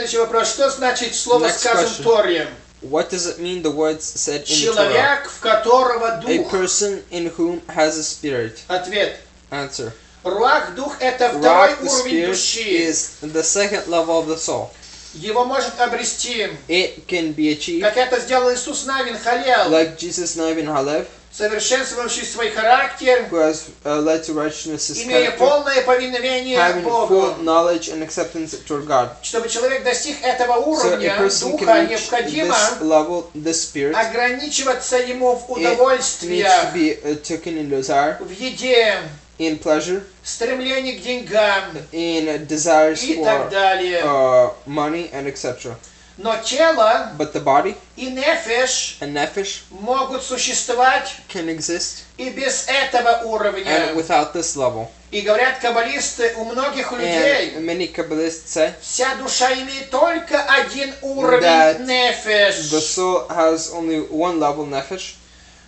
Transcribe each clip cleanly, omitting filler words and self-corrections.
Следующий вопрос. Что значит слово, Next скажем, question. в Торе? What does it mean, the words said in the Torah? Человек, в которого A дух. person in whom has a spirit. Ответ. Answer. Руах, дух, это второй Ruach, the уровень spirit, души. is the second level of the soul. Его может обрести, It can be achieved, как это сделал Иисус Навин, Халел, like Jesus Nabin Halev, совершенствовавший свой характер, who has led to righteousness his имея character, полное повиновение having Богу. full knowledge and acceptance toward God. Чтобы человек достиг этого So a уровня person духа, can reach необходимо this level, this spirit. ограничиваться ему в It needs to удовольствиях, be taken in desire, в еде, in pleasure, стремлении к деньгам in desires и так for далее. money and etc. Но тело But the body и нефеш and nephesh могут существовать can exist и без этого уровня. and without this level. И говорят каббалисты, у многих людей And many Kabbalists say вся душа имеет только один уровень that нефеш. the soul has only one level, nephesh,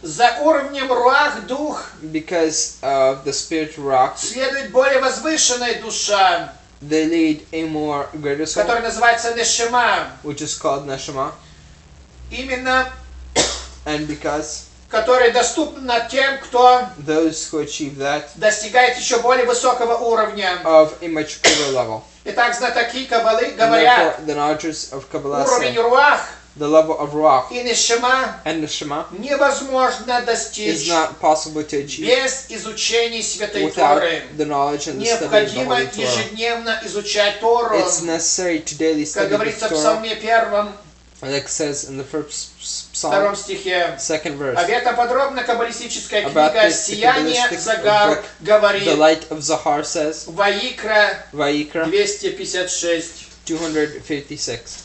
За уровнем руах дух because of the spirit rock. следует более возвышенная душа, They lead a more greater soul, которая называется нешема. which is called neshama, Именно and because которая доступна тем, кто those who achieve that достигает еще более высокого уровня. of a much greater level. Итак, знатоки каббалы And говорят, therefore, the knowledges of Kabbalah уровень say руах the level of ruach и нешема and neshama невозможно is достичь not possible to achieve без изучения Святой without Торы. the knowledge and the study of the Необходимо Holy Torah. ежедневно изучать Тору. It's necessary to daily Как study говорится the в Torah, Псалме 1, like it says in the first втором psalm, стихе. second verse. Об этом подробно каббалистическая About книга this, the «Сияние Kabbalistic Загар» book, говорит. The light of Zahar says, Ваикра Vayikra 256. 256.